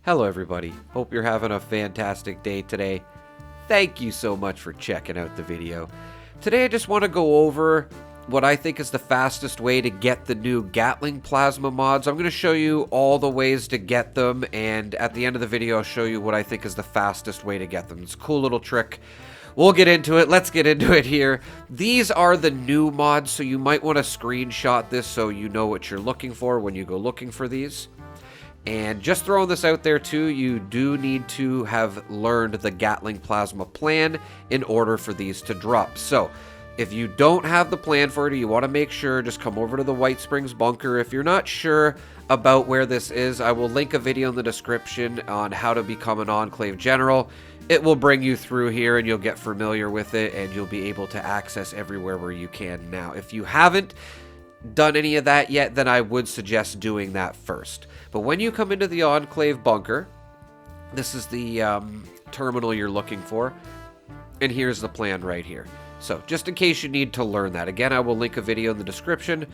Hello everybody, hope you're having a fantastic day today. Thank you so much for checking out the video. Today I just want to go over what I think is the fastest way to get the new Gatling plasma mods. I'm going to show you all the ways to get them, and at the end of the video I'll show you what I think is the fastest way to get them. It's a cool little trick. We'll get into it. Let's get into it here. These are the new mods, so you might want to screenshot this so you know what you're looking for when you go looking for these. And just throwing this out there too, you do need to have learned the Gatling plasma plan in order for these to drop. So if you don't have the plan for it, or you want to make sure, just come over to the White Springs bunker. If you're not sure about where this is, I will link a video in the description on how to become an Enclave General. It will bring you through here and you'll get familiar with it and you'll be able to access everywhere where you can now. If you haven't done any of that yet, then I would suggest doing that first. But when you come into the Enclave bunker, this is the terminal you're looking for, and here's the plan right here. So just in case you need to learn that, again, I will link a video in the description,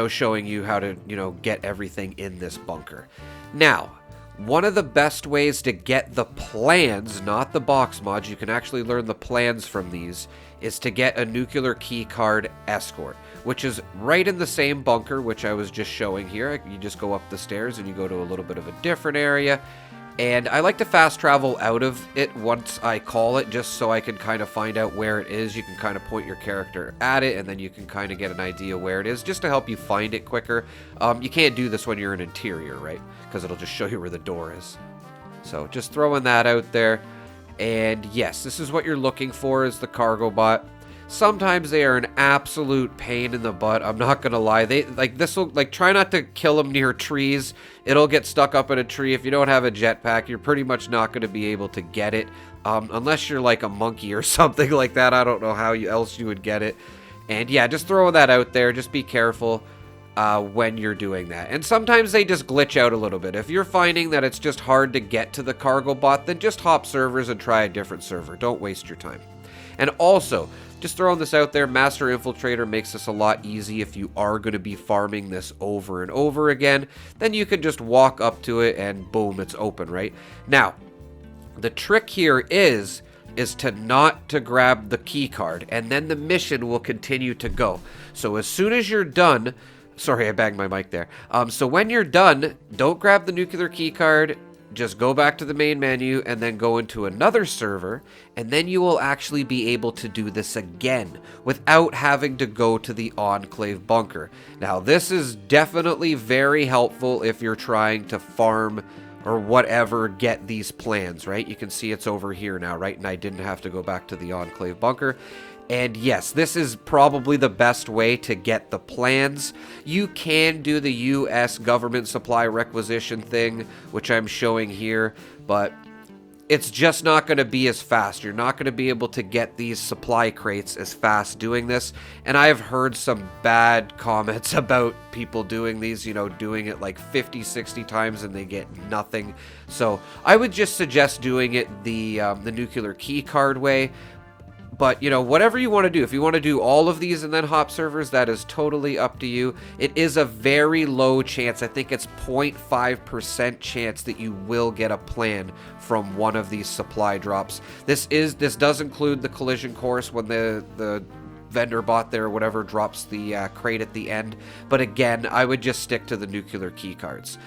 showing you how to, get everything in this bunker. Now, one of the best ways to get the plans, not the box mods, you can actually learn the plans from these, is to get a nuclear keycard escort, which is right in the same bunker, which I was just showing here. You just go up the stairs and you go to a little bit of a different area. And I like to fast travel out of it once I call it, just so I can kind of find out where it is. You can kind of point your character at it, and then you can kind of get an idea where it is, just to help you find it quicker. You can't do this when you're in interior, right? Because it'll just show you where the door is. So just throwing that out there. And yes, this is what you're looking for, is the cargo bot. Sometimes they are an absolute pain in the butt. I'm not gonna lie. Try not to kill them near trees. It'll get stuck up in a tree. If you don't have a jetpack, you're pretty much not gonna be able to get it, unless you're like a monkey or something like that. I don't know how else you would get it. And yeah, just throwing that out there. Just be careful when you're doing that. And sometimes they just glitch out a little bit. If you're finding that it's just hard to get to the cargo bot, then just hop servers and try a different server. Don't waste your time. And also, just throwing this out there, Master Infiltrator makes this a lot easy. If you are going to be farming this over and over again, then you can just walk up to it and boom, it's open, right? Now, the trick here is to not to grab the key card, and then the mission will continue to go. So as soon as you're done, sorry, I banged my mic there. So when you're done, don't grab the nuclear key card. Just go back to the main menu and then go into another server, and then you will actually be able to do this again without having to go to the Enclave bunker. Now, this is definitely very helpful if you're trying to farm or whatever, get these plans, right? You can see it's over here now, right? And I didn't have to go back to the Enclave bunker. And yes, this is probably the best way to get the plans. You can do the U.S. government supply requisition thing, which I'm showing here, but it's just not going to be as fast. You're not going to be able to get these supply crates as fast doing this. And I've heard some bad comments about people doing these, doing it like 50, 60 times and they get nothing. So I would just suggest doing it the nuclear key card way. But, whatever you want to do, if you want to do all of these and then hop servers, that is totally up to you. It is a very low chance. I think it's 0.5% chance that you will get a plan from one of these supply drops. This does include the collision course when the vendor bot there or whatever drops the crate at the end. But again, I would just stick to the nuclear key cards.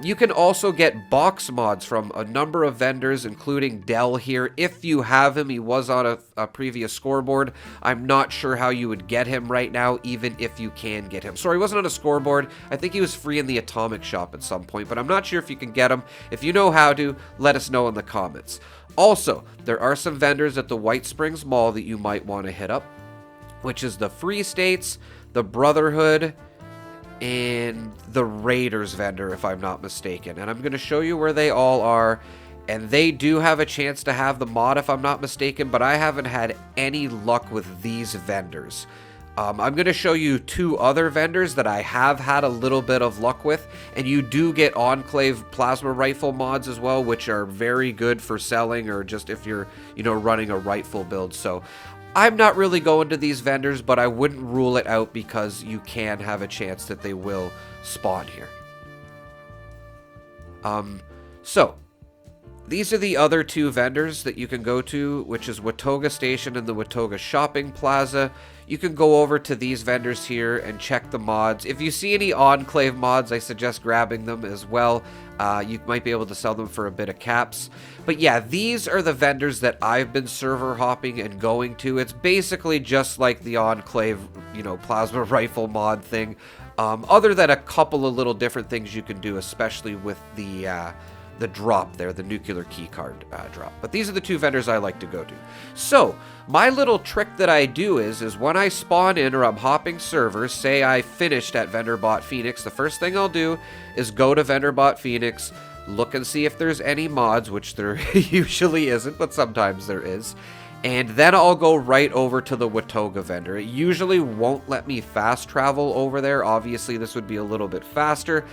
You can also get box mods from a number of vendors, including Dell here. If you have him, he was on a previous scoreboard. I'm not sure how you would get him right now, even if you can get him. Sorry, he wasn't on a scoreboard. I think he was free in the Atomic Shop at some point, but I'm not sure if you can get him. If you know how to, let us know in the comments. Also, there are some vendors at the White Springs Mall that you might want to hit up, which is the Free States, the Brotherhood, and the Raiders vendor, if I'm not mistaken. And I'm going to show you where they all are. And they do have a chance to have the mod, if I'm not mistaken, but I haven't had any luck with these vendors. I'm going to show you two other vendors that I have had a little bit of luck with, and you do get Enclave plasma rifle mods as well, which are very good for selling or just if you're, running a rifle build. So I'm not really going to these vendors, but I wouldn't rule it out because you can have a chance that they will spawn here. So, these are the other two vendors that you can go to, which is Watoga Station and the Watoga Shopping Plaza. You can go over to these vendors here and check the mods. If you see any Enclave mods, I suggest grabbing them as well. You might be able to sell them for a bit of caps. But yeah, these are the vendors that I've been server hopping and going to. It's basically just like the Enclave, plasma rifle mod thing. Other than a couple of little different things you can do, especially with the drop there, the nuclear keycard drop. But these are the two vendors I like to go to. So, my little trick that I do is when I spawn in or I'm hopping servers, say I finished at VendorBot Phoenix, the first thing I'll do is go to VendorBot Phoenix, look and see if there's any mods, which there usually isn't, but sometimes there is. And then I'll go right over to the Watoga vendor. It usually won't let me fast travel over there. Obviously, this would be a little bit faster.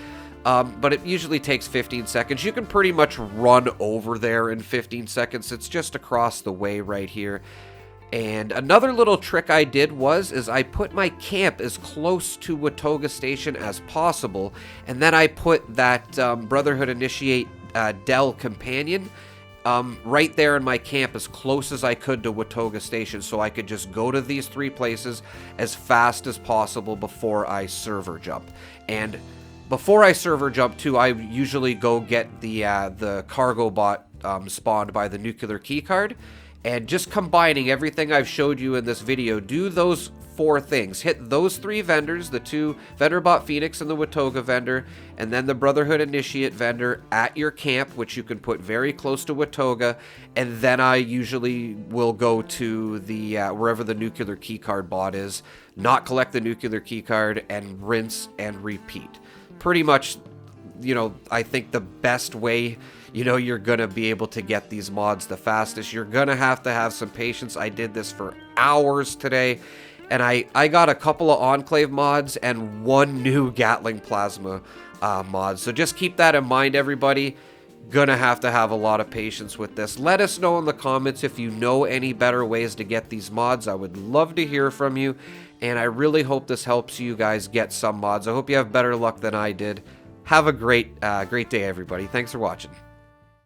But it usually takes 15 seconds. You can pretty much run over there in 15 seconds. It's just across the way right here. And another little trick I did is I put my camp as close to Watoga Station as possible. And then I put that Brotherhood Initiate Dell Companion right there in my camp as close as I could to Watoga Station, so I could just go to these three places as fast as possible before I server jump. And before I server jump too, I usually go get the cargo bot spawned by the nuclear keycard, and just combining everything I've showed you in this video, do those 4 things. Hit those 3 vendors, the 2 VendorBot Phoenix and the Watoga vendor, and then the Brotherhood Initiate vendor at your camp, which you can put very close to Watoga, and then I usually will go to the wherever the nuclear keycard bot is, not collect the nuclear keycard, and rinse and repeat. Pretty much, I think the best way, you're going to be able to get these mods the fastest. You're going to have some patience. I did this for hours today, and I got a couple of Enclave mods and 1 new Gatling Plasma mod. So just keep that in mind, everybody. Gonna have a lot of patience with this. Let us know in the comments if you know any better ways to get these mods. I would love to hear from you, and I really hope this helps you guys get some mods. I hope you have better luck than I did. Have a great day, everybody. Thanks for watching.